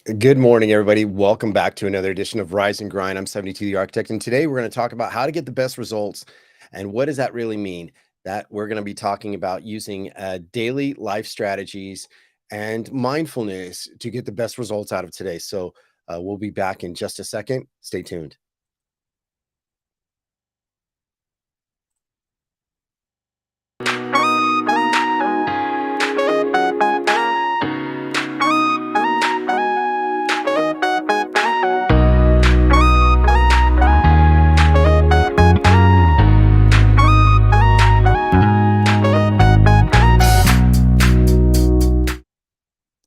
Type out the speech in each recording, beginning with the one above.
Good morning, everybody. Welcome back to another edition of Rise and Grind. I'm 72 the Architect, and today we're going to talk about how to get the best results and what does that really mean. That we're going to be talking about using daily life strategies and mindfulness to get the best results out of today. So we'll be back in just a second. Stay tuned.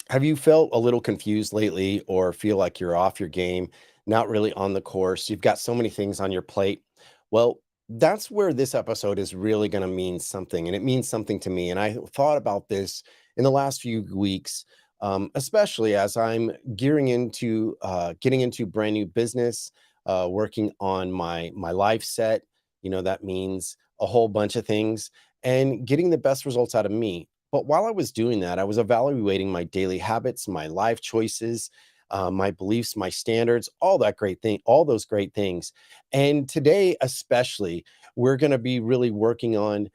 Have you felt a little confused lately or feel like you're off your game, not really on the course? You've got so many things on your plate. Well, that's where this episode is really going to mean something. And it means something to me. And I thought about this in the last few weeks, especially as I'm gearing into getting into brand new business, working on my life set. That means a whole bunch of things and getting the best results out of me. But while I was doing that, I was evaluating my daily habits, my life choices, my beliefs, my standards, all that great thing, all those great things. And today, especially, we're going to be really working on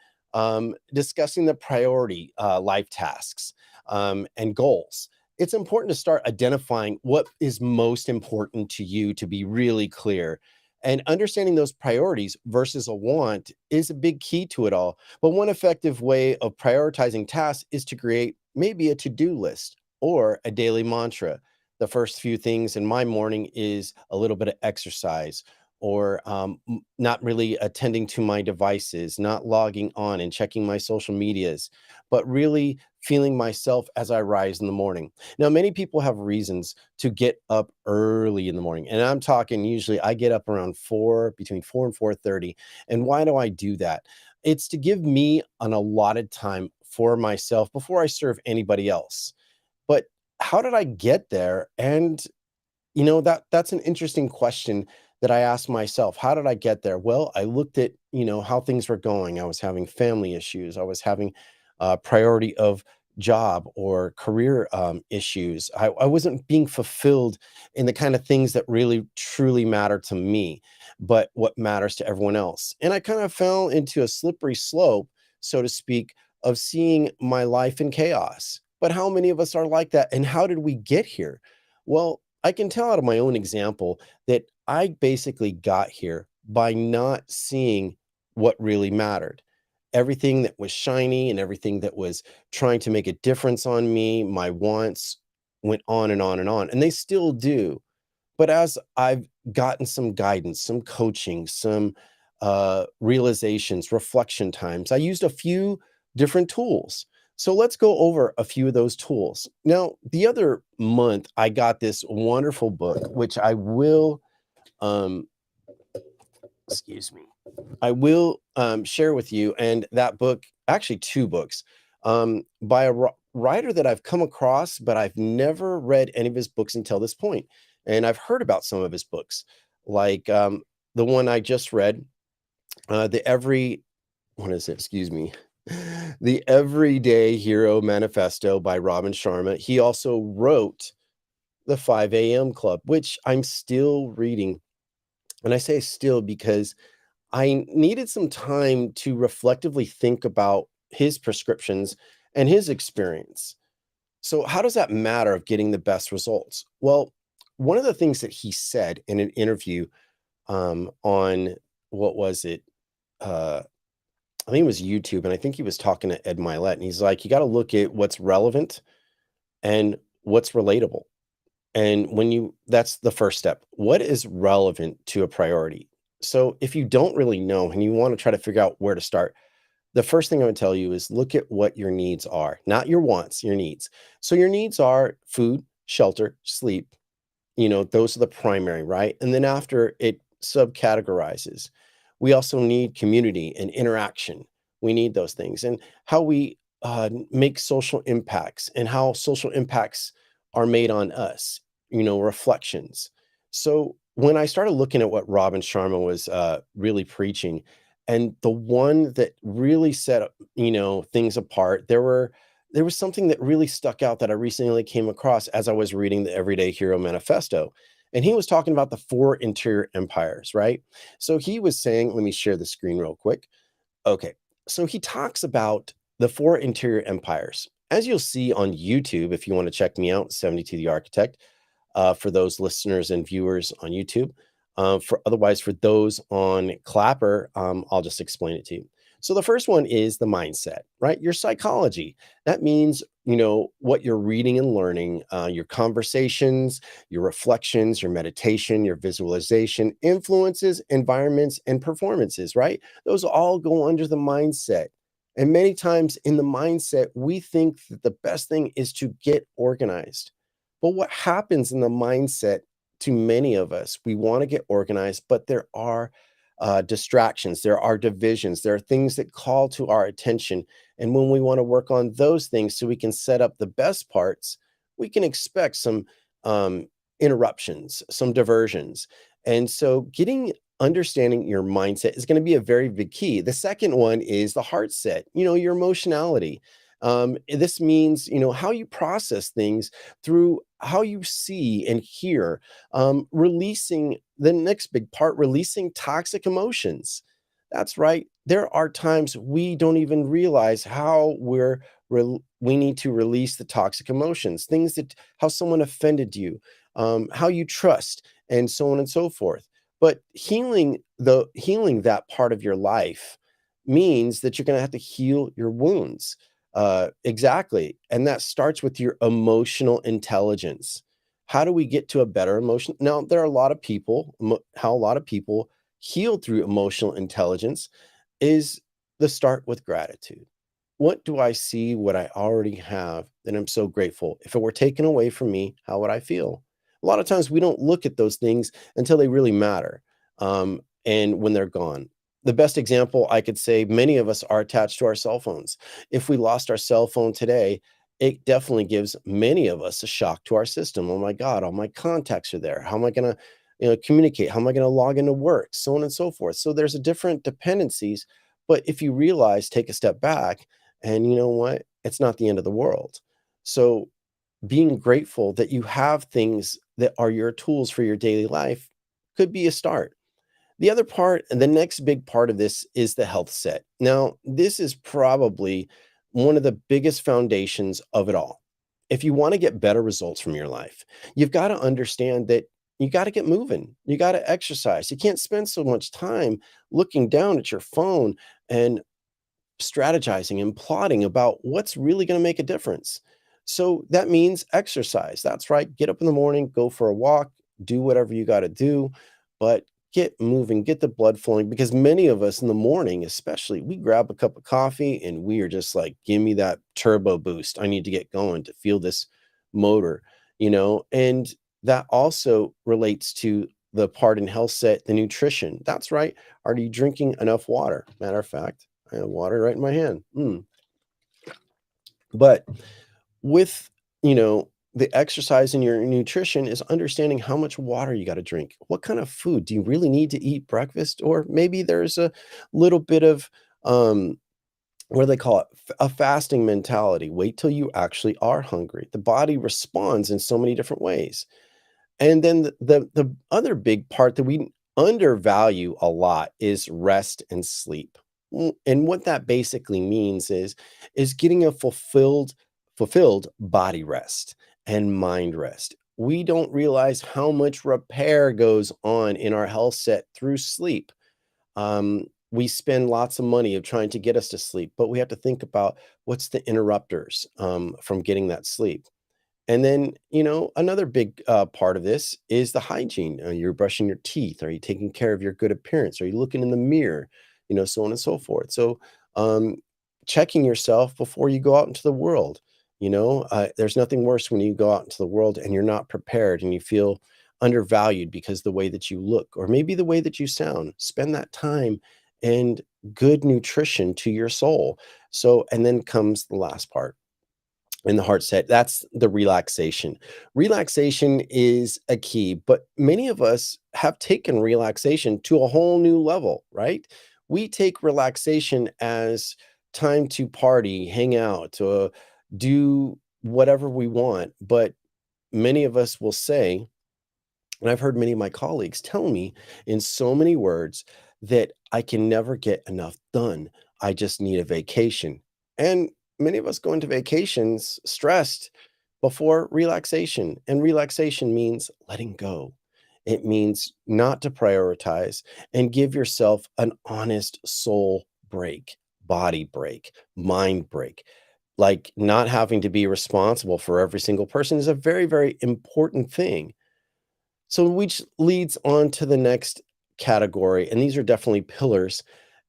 discussing the priority life tasks and goals. It's important to start identifying what is most important to you to be really clear. And understanding those priorities versus a want is a big key to it all. But one effective way of prioritizing tasks is to create maybe a to-do list or a daily mantra. The first few things in my morning is a little bit of exercise or not really attending to my devices, not logging on and checking my social medias, but really feeling myself as I rise in the morning. Now, many people have reasons to get up early in the morning, and I'm talking usually I get up around 4, between 4 and 4:30. And why do I do that? It's to give me an allotted time for myself before I serve anybody else. But how did I get there? And that's an interesting question that I asked myself. How did I get there? Well, I looked at, how things were going. I was having family issues. I was having priority of job or career issues. I wasn't being fulfilled in the kind of things that really truly matter to me, but what matters to everyone else. And I kind of fell into a slippery slope, so to speak, of seeing my life in chaos. But how many of us are like that? And how did we get here? Well, I can tell out of my own example that I basically got here by not seeing what really mattered. Everything that was shiny and everything that was trying to make a difference on me, my wants went on and on and on, and they still do. But as I've gotten some guidance, some coaching, some realizations, reflection times, I used a few different tools. So let's go over a few of those tools. Now, the other month, I got this wonderful book, which I will, um, excuse me, I will share with you. And that book, actually, two books by a writer that I've come across, but I've never read any of his books until this point. And I've heard about some of his books, like the one I just read, the every what is it? Excuse me. The Everyday Hero Manifesto by Robin Sharma. He also wrote the 5 a.m. Club, which I'm still reading. And I say still because I needed some time to reflectively think about his prescriptions and his experience. So, how does that matter of getting the best results? Well, one of the things that he said in an interview on what was it? Uh, I think it was YouTube, and I think he was talking to Ed Milet, and he's like, you got to look at what's relevant and what's relatable. And that's the first step. What is relevant to a priority? So if you don't really know and you want to try to figure out where to start, the first thing I would tell you is look at what your needs are, not your wants, your needs. So your needs are food, shelter, sleep. Those are the primary, right? And then after it subcategorizes, we also need community and interaction. We need those things and how we make social impacts and how social impacts are made on us, reflections. So when I started looking at what Robin Sharma was really preaching, and the one that really set things apart, there were there was something that really stuck out that I recently came across as I was reading the Everyday Hero Manifesto. And he was talking about the four interior empires, right? So he was saying, let me share the screen real quick. Okay. So he talks about the four interior empires. As you'll see on YouTube, if you want to check me out, 72 the Architect, for those listeners and viewers on YouTube. For those on Clapper, I'll just explain it to you. So the first one is the mindset, right? Your psychology. That means what you're reading and learning, your conversations, your reflections, your meditation, your visualization, influences, environments, and performances, right? Those all go under the mindset. And many times in the mindset, we think that the best thing is to get organized. But what happens in the mindset to many of us, we want to get organized, but there are distractions, there are divisions, there are things that call to our attention. And when we want to work on those things so we can set up the best parts, we can expect some um, interruptions, some diversions. And so understanding your mindset is going to be a very big key. The second one is the heart set, your emotionality. This means, how you process things through how you see and hear, releasing the next big part, releasing toxic emotions. That's right. There are times we don't even realize how we need to release the toxic emotions, things that how someone offended you, how you trust, and so on and so forth. But healing that part of your life means that you're going to have to heal your wounds. Exactly. And that starts with your emotional intelligence. How do we get to a better emotion? Now, there are a lot of people, how a lot of people heal through emotional intelligence is the start with gratitude. What do I see what I already have that I'm so grateful? If it were taken away from me, how would I feel? A lot of times we don't look at those things until they really matter, and when they're gone. The best example I could say, many of us are attached to our cell phones. If we lost our cell phone today, it definitely gives many of us a shock to our system. Oh my God, all my contacts are there. How am I going to communicate? How am I going to log into work? So on and so forth. So there's a different dependencies. But if you realize, take a step back, and you know what? It's not the end of the world. So being grateful that you have things that are your tools for your daily life could be a start. The other part, and the next big part of this is the health set. Now, this is probably one of the biggest foundations of it all. If you want to get better results from your life, you've got to understand that you got to get moving. You got to exercise. You can't spend so much time looking down at your phone and strategizing and plotting about what's really going to make a difference. So that means exercise. That's right. Get up in the morning, go for a walk, do whatever you got to do, but get moving, get the blood flowing, because many of us in the morning, especially, we grab a cup of coffee and we are just like, give me that turbo boost. I need to get going to feel this motor, and that also relates to the part in health set, the nutrition. That's right. Are you drinking enough water? Matter of fact, I have water right in my hand. But with, the exercise and your nutrition is understanding how much water you got to drink. What kind of food do you really need to eat breakfast? Or maybe there's a little bit of, what do they call it? A fasting mentality. Wait till you actually are hungry. The body responds in so many different ways. And then the other big part that we undervalue a lot is rest and sleep. And what that basically means is getting a fulfilled body rest and mind rest. We don't realize how much repair goes on in our health set through sleep. We spend lots of money of trying to get us to sleep, but we have to think about what's the interrupters from getting that sleep. And then, another big part of this is the hygiene. You're brushing your teeth. Are you taking care of your good appearance? Are you looking in the mirror? So on and so forth. So, um, checking yourself before you go out into the world. There's nothing worse when you go out into the world and you're not prepared and you feel undervalued because the way that you look or maybe the way that you sound. Spend that time and good nutrition to your soul. So, and then comes the last part in the heart set. That's the relaxation. Relaxation is a key, but many of us have taken relaxation to a whole new level, right? We take relaxation as time to party, hang out, do whatever we want. But many of us will say, and I've heard many of my colleagues tell me in so many words that I can never get enough done. I just need a vacation. And many of us go into vacations stressed before relaxation. And relaxation means letting go. It means not to prioritize and give yourself an honest soul break, body break, mind break. Like not having to be responsible for every single person is a very, very important thing. So which leads on to the next category, and these are definitely pillars,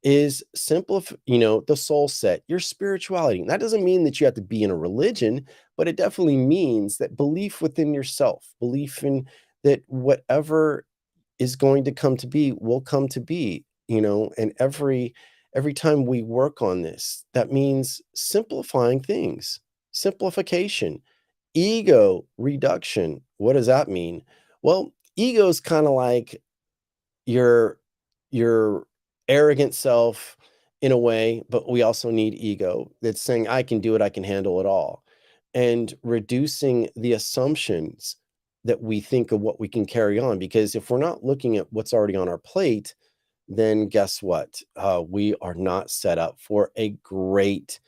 is the soul set, your spirituality. That doesn't mean that you have to be in a religion, but it definitely means that belief within yourself, belief in that whatever is going to come to be will come to be, and every time we work on this, that means simplifying things, simplification. Ego reduction. What does that mean? Well, ego is kind of like your your arrogant self in a way, but we also need ego that's saying I can do it, I can handle it all. And reducing the assumptions that we think of what we can carry on, because if we're not looking at what's already on our plate, then guess what? We are not set up for a great,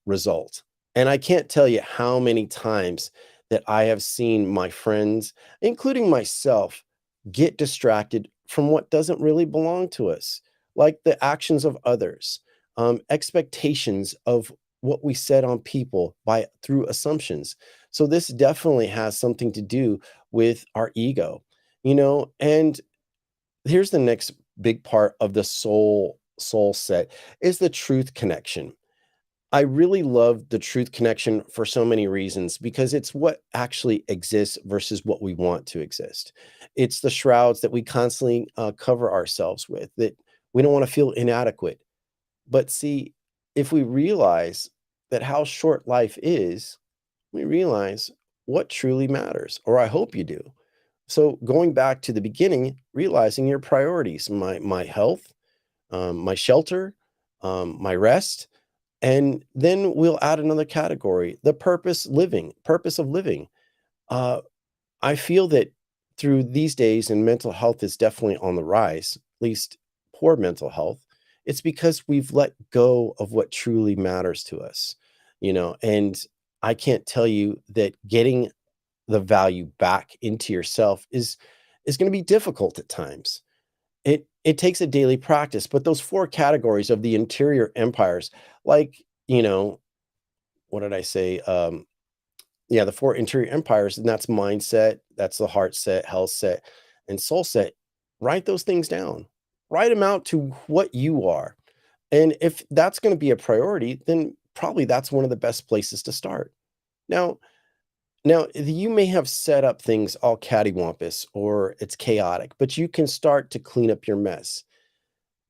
result. And I can't tell you how many times that I have seen my friends, including myself, get distracted from what doesn't really belong to us, like the actions of others, expectations of what we set on people by through assumptions. So this definitely has something to do with our ego, and here's the next big part of the soul set is the truth connection. I really love the truth connection for so many reasons because it's what actually exists versus what we want to exist. It's the shrouds that we constantly cover ourselves with, that we don't want to feel inadequate. But see, if we realize that how short life is, we realize what truly matters, or I hope you do. So going back to the beginning, realizing your priorities, my health, my shelter, my rest, and then we'll add another category, the purpose of living. Uh, I feel that through these days, and mental health is definitely on the rise, at least poor mental health, it's because we've let go of what truly matters to us, and I can't tell you that getting the value back into yourself is going to be difficult at times. It takes a daily practice, but those four categories of the interior empires, like, what did I say? Yeah, the four interior empires, and that's mindset, that's the heart set, health set, and soul set. Write those things down. Write them out to what you are. And if that's going to be a priority, then probably that's one of the best places to start. Now, you may have set up things all cattywampus or it's chaotic, but you can start to clean up your mess.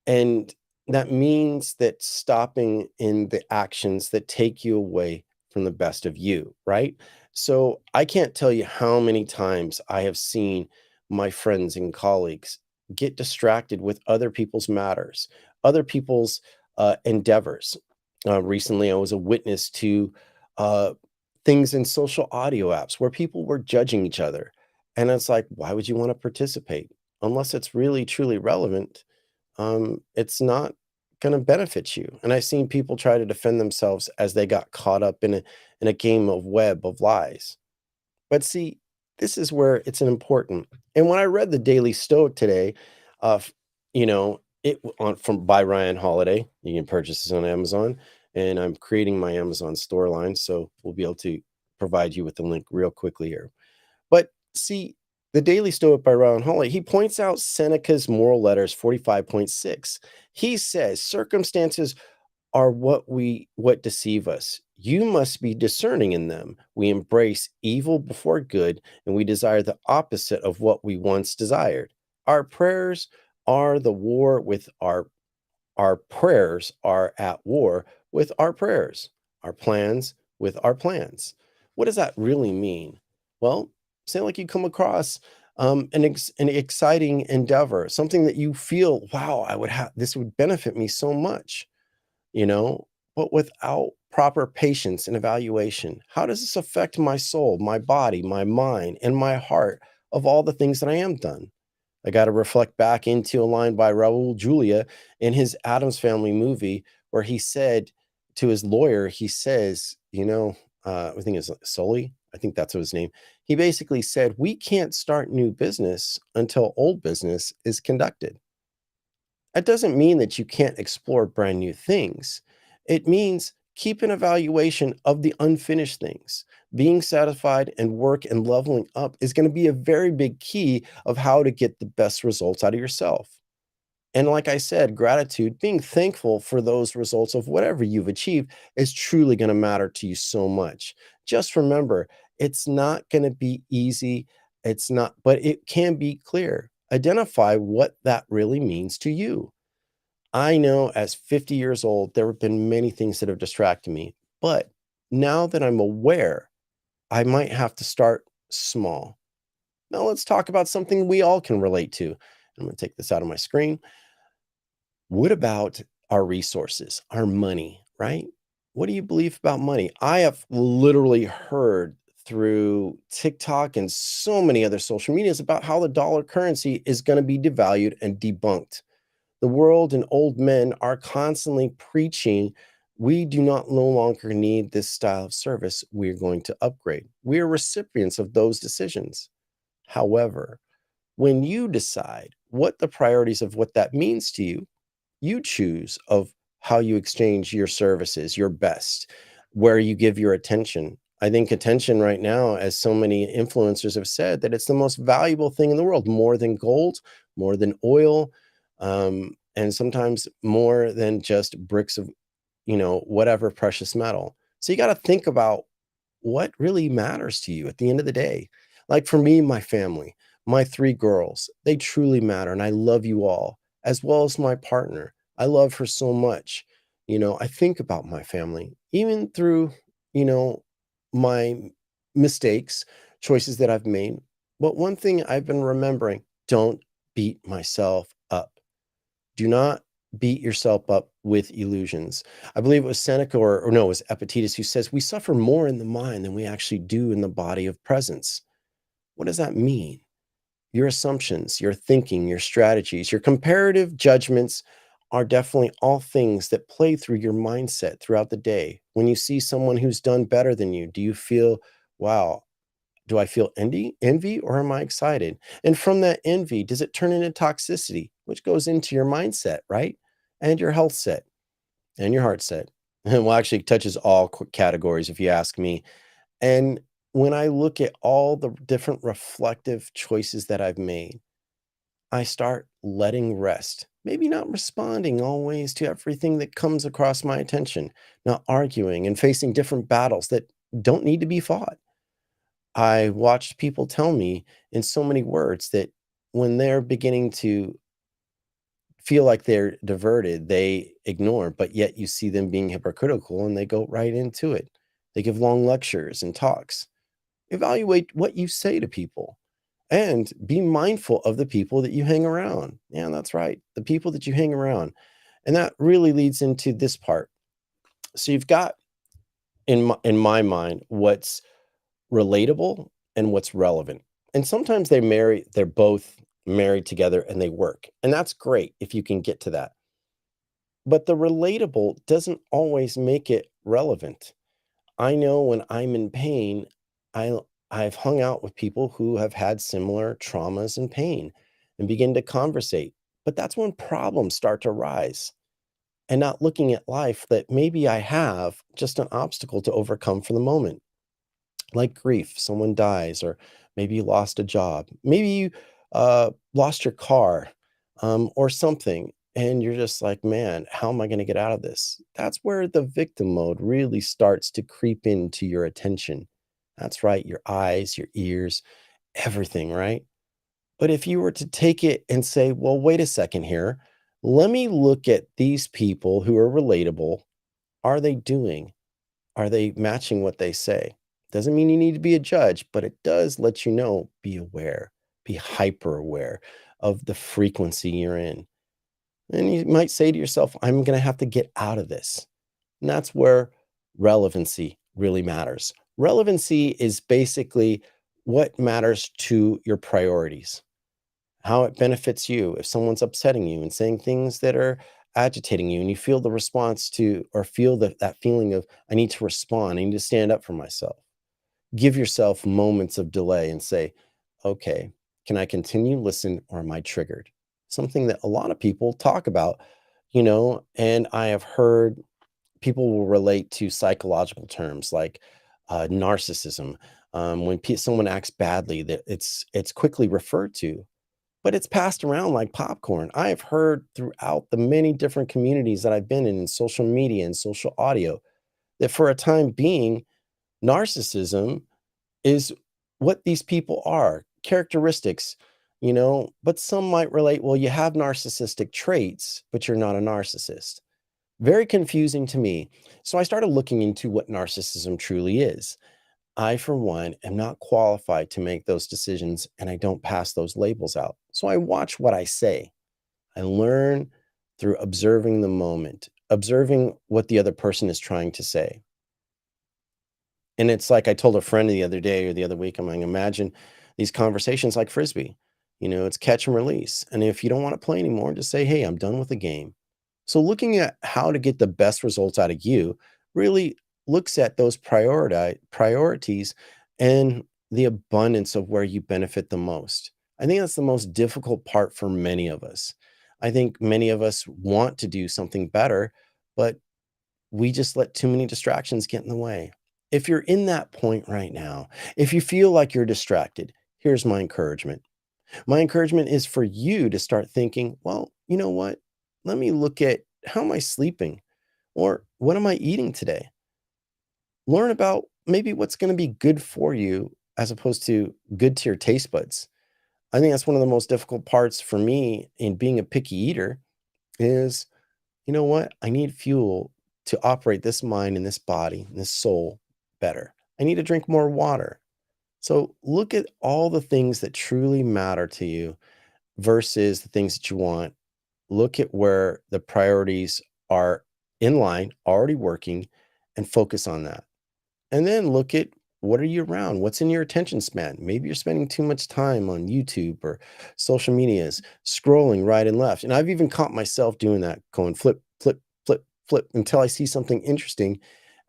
And that means that stopping in the actions that take you away from the best of you, right? So I can't tell you how many times I have seen my friends and colleagues get distracted with other people's matters, other people's endeavors. Recently, I was a witness to uh, things in social audio apps where people were judging each other. And it's like, why would you want to participate? Unless it's really, truly relevant, it's not going to benefit you. And I've seen people try to defend themselves as they got caught up in a game of web of lies. But see, this is where it's an important. And when I read the Daily Stoic today, f- it on from by Ryan Holiday, you can purchase this on Amazon, and I'm creating my Amazon store line, so we'll be able to provide you with the link real quickly here. But see, the Daily Stoic by Ryan Holiday, he points out Seneca's Moral Letters 45.6. He says, circumstances are what deceive us. You must be discerning in them. We embrace evil before good, and we desire the opposite of what we once desired. Our prayers are the war with our prayers are at war with our prayers, our plans with our plans. What does that really mean? Well, say like you come across an exciting endeavor, something that you feel, wow, I would have this would benefit me so much, you know, but without proper patience and evaluation? How does this affect my soul, my body, my mind, and my heart of all the things that I am done? I got to reflect back into a line by Raul Julia in his Adams Family movie where he said to his lawyer, he says, I think it's Sully. I think that's his name. He basically said, we can't start new business until old business is conducted. That doesn't mean that you can't explore brand new things. It means keep an evaluation of the unfinished things. Being satisfied and work and leveling up is going to be a very big key of how to get the best results out of yourself. And like I said, gratitude, being thankful for those results of whatever you've achieved is truly going to matter to you so much. Just remember, it's not going to be easy. It's not, but it can be clear. Identify what that really means to you. I know as 50 years old, there have been many things that have distracted me, but now that I'm aware, I might have to start small. Now let's talk about something we all can relate to. I'm going to take this out of my screen. What about our resources, our money, right? What do you believe about money? I have literally heard through TikTok and so many other social medias about how the dollar currency is going to be devalued and debunked. The world and old men are constantly preaching, we do not no longer need this style of service. We're going to upgrade. We are recipients of those decisions. However, when you decide what the priorities of what that means to you, you choose of how you exchange your services, your best, where you give your attention. I think attention right now, as so many influencers have said, that it's the most valuable thing in the world, more than gold, more than oil, and sometimes more than just bricks of, whatever precious metal. So you got to think about what really matters to you at the end of the day. Like for me, my family, my three girls, they truly matter. And I love you all, as well as my partner. I love her so much. I think about my family, even through, you know, my mistakes, choices that I've made. But one thing I've been remembering, don't beat myself up. Do not beat yourself up with illusions. I believe it was Seneca or no, it was Epictetus who says we suffer more in the mind than we actually do in the body of presence. What does that mean? Your assumptions, your thinking, your strategies, your comparative judgments are definitely all things that play through your mindset throughout the day. When you see someone who's done better than you, do you feel, wow, do I feel envy or am I excited? And from that envy, does it turn into toxicity, which goes into your mindset, right? And your health set and your heart set. And well, actually touches all categories, if you ask me. And when I look at all the different reflective choices that I've made, I start letting rest, maybe not responding always to everything that comes across my attention, not arguing and facing different battles that don't need to be fought. I watched people tell me in so many words that when they're beginning to feel like they're diverted, they ignore, but yet you see them being hypocritical and they go right into it. They give long lectures and talks. Evaluate what you say to people and be mindful of the people that you hang around. Yeah, that's right. The people that you hang around. And that really leads into this part. So you've got in my mind what's relatable and what's relevant. And sometimes they're both married together and they work. And that's great if you can get to that. But the relatable doesn't always make it relevant. I know when I'm in pain, I I've hung out with people who have had similar traumas and pain and begin to conversate. But that's when problems start to rise and not looking at life that maybe I have just an obstacle to overcome for the moment, like grief, someone dies, or maybe you lost a job, maybe you lost your car, or something, and you're just like, man, how am I going to get out of this? That's where the victim mode really starts to creep into your attention. That's right, your eyes, your ears, everything, right? But if you were to take it and say, well, wait a second here, let me look at these people who are relatable. Are they doing? Are they matching what they say? Doesn't mean you need to be a judge, but it does let you know, be aware, be hyper aware of the frequency you're in. And you might say to yourself, I'm going to have to get out of this. And that's where relevancy really matters. Relevancy is basically what matters to your priorities, how it benefits you. If someone's upsetting you and saying things that are agitating you, and you feel the response to, or feel that feeling of, I need to respond, I need to stand up for myself. Give yourself moments of delay and say, okay, can I continue, listen, or am I triggered? Something that a lot of people talk about, and I have heard people will relate to psychological terms like narcissism. When someone acts badly, that it's quickly referred to, but it's passed around like popcorn. I have heard throughout the many different communities that I've been in social media and social audio, that for a time being, narcissism is what these people are, characteristics, but some might relate, well, you have narcissistic traits, but you're not a narcissist. Very confusing to me. So I started looking into what narcissism truly is. I, for one, am not qualified to make those decisions, and I don't pass those labels out. So I watch what I say. I learn through observing the moment, observing what the other person is trying to say. And it's like I told a friend the other day or the other week, I'm like, imagine these conversations like Frisbee. It's catch and release. And if you don't want to play anymore, just say, hey, I'm done with the game. So looking at how to get the best results out of you really looks at those priorities and the abundance of where you benefit the most. I think that's the most difficult part for many of us. I think many of us want to do something better, but we just let too many distractions get in the way. If you're in that point right now, if you feel like you're distracted, here's my encouragement. My encouragement is for you to start thinking, well, you know what? Let me look at, how am I sleeping? Or what am I eating today? Learn about maybe what's going to be good for you as opposed to good to your taste buds. I think that's one of the most difficult parts for me in being a picky eater is, you know what? I need fuel to operate this mind and this body and this soul better. I need to drink more water. So look at all the things that truly matter to you versus the things that you want. Look at where the priorities are in line, already working, and focus on that. And then look at, what are you around? What's in your attention span? Maybe you're spending too much time on YouTube or social medias, scrolling right and left. And I've even caught myself doing that, going flip, flip, flip, flip until I see something interesting.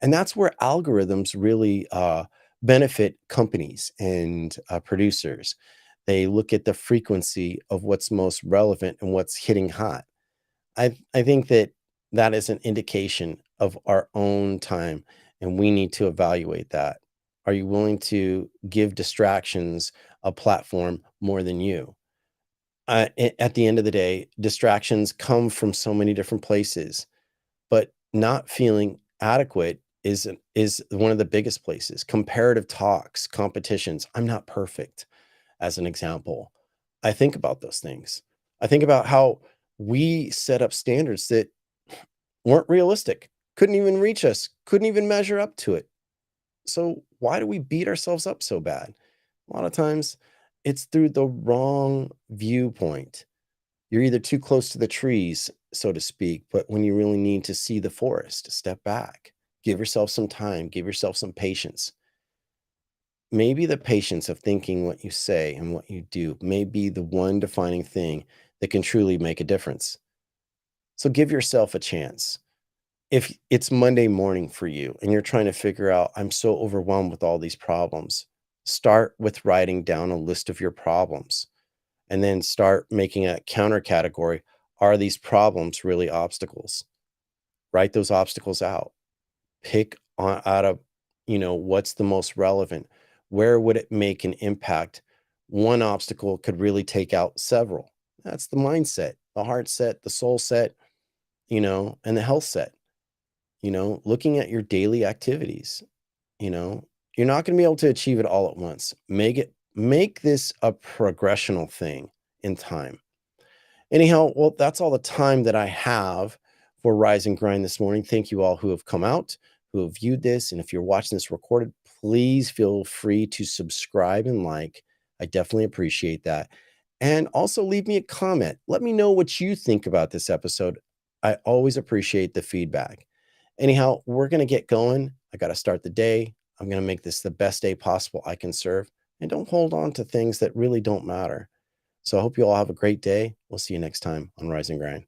And that's where algorithms really benefit companies and producers. They look at the frequency of what's most relevant and what's hitting hot. I think that that is an indication of our own time, and we need to evaluate that. Are you willing to give distractions a platform more than you? At the end of the day, distractions come from so many different places, but not feeling adequate is one of the biggest places. Comparative talks, competitions. I'm not perfect, as an example. I think about those things. I think about how we set up standards that weren't realistic, couldn't even reach us, couldn't even measure up to it. So why do we beat ourselves up so bad? A lot of times it's through the wrong viewpoint. You're either too close to the trees, so to speak, but when you really need to see the forest, step back, give yourself some time, give yourself some patience. Maybe the patience of thinking what you say and what you do may be the one defining thing that can truly make a difference. So give yourself a chance. If it's Monday morning for you and you're trying to figure out, I'm so overwhelmed with all these problems, start with writing down a list of your problems and then start making a counter category. Are these problems really obstacles? Write those obstacles out. Pick out of, what's the most relevant. Where would it make an impact? One obstacle could really take out several. That's the mindset, the heart set, the soul set, and the health set. Looking at your daily activities. you know you're not going to be able to achieve it all at once. Make this a progressional thing in time. Anyhow, well, that's all the time that I have for Rise and Grind this morning. Thank you all who have come out, who have viewed this. And if you're watching this recorded, please feel free to subscribe and like. I definitely appreciate that. And also leave me a comment. Let me know what you think about this episode. I always appreciate the feedback. Anyhow, we're going to get going. I got to start the day. I'm going to make this the best day possible I can serve. And don't hold on to things that really don't matter. So I hope you all have a great day. We'll see you next time on Rise and Grind.